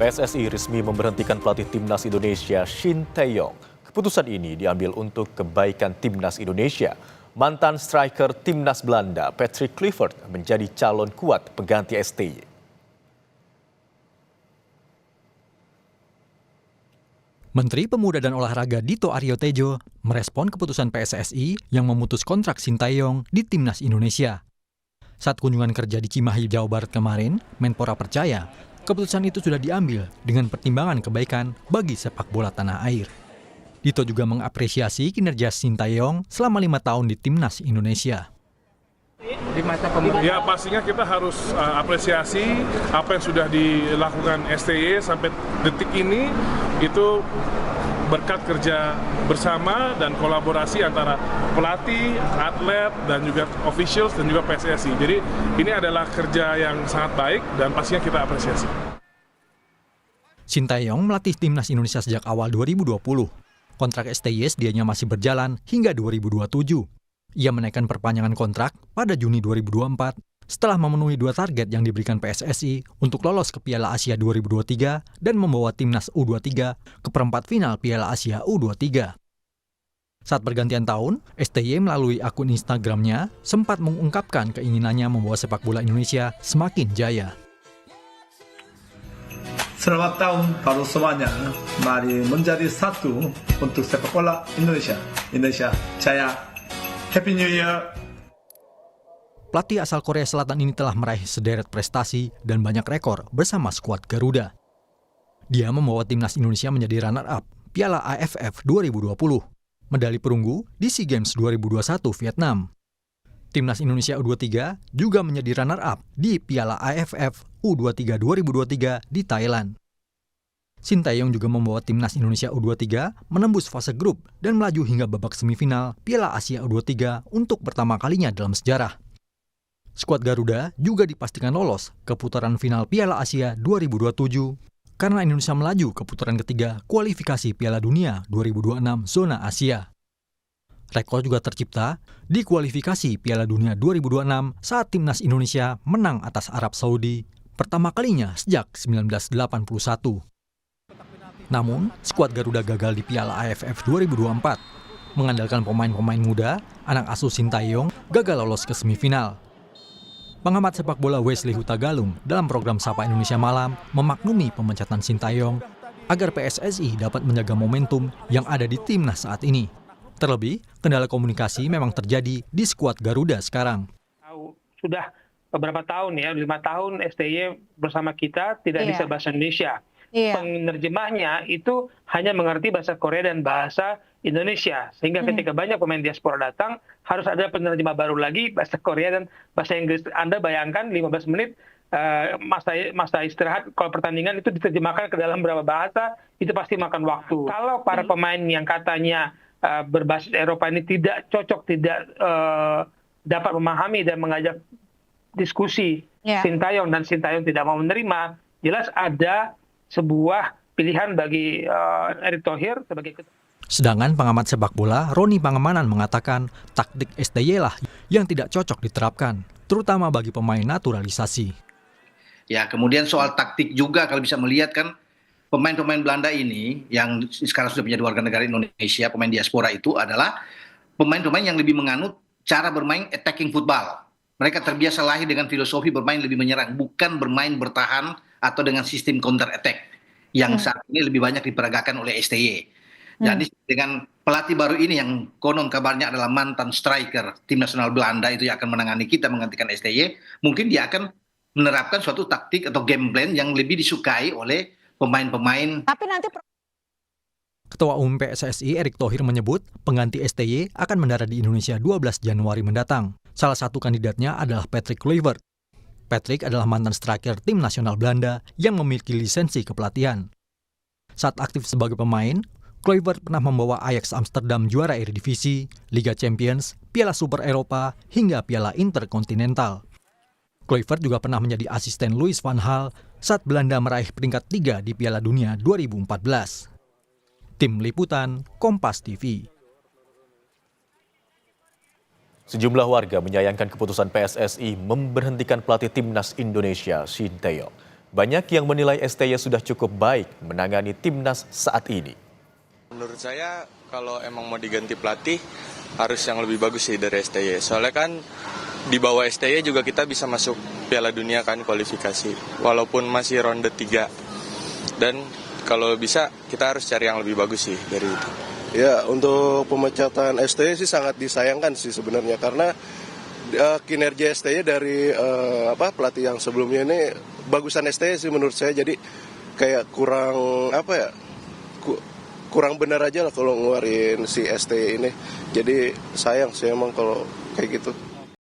PSSI resmi memberhentikan pelatih Timnas Indonesia Shin Tae-yong. Keputusan ini diambil untuk kebaikan Timnas Indonesia. Mantan striker Timnas Belanda Patrick Kluivert menjadi calon kuat pengganti STY. Menteri Pemuda dan Olahraga Dito Aryo Tejo merespon keputusan PSSI yang memutus kontrak Shin Tae-yong di Timnas Indonesia. Saat kunjungan kerja di Cimahi, Jawa Barat kemarin, Menpora percaya keputusan itu sudah diambil dengan pertimbangan kebaikan bagi sepak bola tanah air. Dito juga mengapresiasi kinerja Shin Tae-yong selama 5 tahun di Timnas Indonesia. Ya, pastinya kita harus apresiasi apa yang sudah dilakukan STY sampai detik ini, itu berkat kerja bersama dan kolaborasi antara pelatih, atlet, dan juga officials dan juga PSSI. Jadi ini adalah kerja yang sangat baik dan pastinya kita apresiasi. Shin Tae-yong melatih Timnas Indonesia sejak awal 2020. Kontrak STY sedianya masih berjalan hingga 2027. Ia menaikkan perpanjangan kontrak pada Juni 2024 setelah memenuhi 2 target yang diberikan PSSI untuk lolos ke Piala Asia 2023 dan membawa Timnas U23 ke perempat final Piala Asia U23. Saat pergantian tahun, STY melalui akun Instagramnya sempat mengungkapkan keinginannya membawa sepak bola Indonesia semakin jaya. Selamat tahun baru semuanya. Mari menjadi satu untuk sepak bola Indonesia. Indonesia jaya. Happy New Year. Pelatih asal Korea Selatan ini telah meraih sederet prestasi dan banyak rekor bersama skuad Garuda. Dia membawa Timnas Indonesia menjadi runner-up Piala AFF 2020, medali perunggu di SEA Games 2021 Vietnam. Timnas Indonesia U23 juga menjadi runner-up di Piala AFF U23 2023 di Thailand. Shin Tae-yong juga membawa Timnas Indonesia U23 menembus fase grup dan melaju hingga babak semifinal Piala Asia U23 untuk pertama kalinya dalam sejarah. Skuad Garuda juga dipastikan lolos ke putaran final Piala Asia 2027 karena Indonesia melaju ke putaran ketiga kualifikasi Piala Dunia 2026 zona Asia. Rekor juga tercipta di kualifikasi Piala Dunia 2026 saat Timnas Indonesia menang atas Arab Saudi pertama kalinya sejak 1981. Namun, skuad Garuda gagal di Piala AFF 2024. Mengandalkan pemain-pemain muda, anak asuh Shin Tae-yong gagal lolos ke semifinal. Pengamat sepak bola Wesley Hutagalung dalam program Sapa Indonesia Malam memaklumi pemecatan Shin Tae-yong agar PSSI dapat menjaga momentum yang ada di timnas saat ini. Terlebih, kendala komunikasi memang terjadi di skuad Garuda sekarang. Sudah beberapa tahun ya, 5 tahun STY bersama kita tidak bisa bahasa Indonesia. Penerjemahnya itu hanya mengerti bahasa Korea dan bahasa Indonesia. Sehingga ketika banyak pemain diaspora datang, harus ada penerjemah baru lagi bahasa Korea dan bahasa Inggris. Anda bayangkan 15 menit masa istirahat kalau pertandingan itu diterjemahkan ke dalam berapa bahasa, itu pasti makan waktu. Kalau para pemain yang katanya berbasis Eropa ini tidak cocok, tidak dapat memahami dan mengajak diskusi Shin Tae-yong dan Shin Tae-yong tidak mau menerima, jelas ada sebuah pilihan bagi Erick Thohir sebagai ketua. Sedangkan pengamat sepak bola Roni Pangemanan mengatakan taktik STY lah yang tidak cocok diterapkan, terutama bagi pemain naturalisasi. Ya, kemudian soal taktik juga kalau bisa melihat kan pemain-pemain Belanda ini yang sekarang sudah menjadi warga negara Indonesia, pemain diaspora itu adalah pemain-pemain yang lebih menganut cara bermain attacking football. Mereka terbiasa lahir dengan filosofi bermain lebih menyerang, bukan bermain bertahan atau dengan sistem counter attack yang saat ini lebih banyak diperagakan oleh STY. Jadi dengan pelatih baru ini yang konon kabarnya adalah mantan striker tim nasional Belanda itu yang akan menangani kita menggantikan STY, mungkin dia akan menerapkan suatu taktik atau game plan yang lebih disukai oleh pemain-pemain. Tapi nanti Ketua Umum PSSI Erick Thohir menyebut pengganti STY akan mendarat di Indonesia 12 Januari mendatang. Salah satu kandidatnya adalah Patrick Kluivert. Patrick adalah mantan striker tim nasional Belanda yang memiliki lisensi kepelatihan. Saat aktif sebagai pemain, Kluivert pernah membawa Ajax Amsterdam juara Eredivisie, Liga Champions, Piala Super Eropa, hingga Piala Interkontinental. Kluivert juga pernah menjadi asisten Louis van Gaal saat Belanda meraih peringkat 3 di Piala Dunia 2014. Tim Liputan, Kompas TV. Sejumlah warga menyayangkan keputusan PSSI memberhentikan pelatih Timnas Indonesia Shin Tae-yong. Banyak yang menilai STY sudah cukup baik menangani timnas saat ini. Menurut saya kalau emang mau diganti pelatih harus yang lebih bagus sih dari STY. Soalnya kan di bawah STY juga kita bisa masuk Piala Dunia kan kualifikasi. Walaupun masih ronde 3. Dan kalau bisa kita harus cari yang lebih bagus sih dari itu. Ya, untuk pemecatan STY sih sangat disayangkan sih sebenarnya karena kinerja STY dari pelatih yang sebelumnya ini bagusan STY sih menurut saya, jadi kayak kurang benar aja lah kalau ngeluarin si STY ini, jadi sayang sih emang kalau kayak gitu.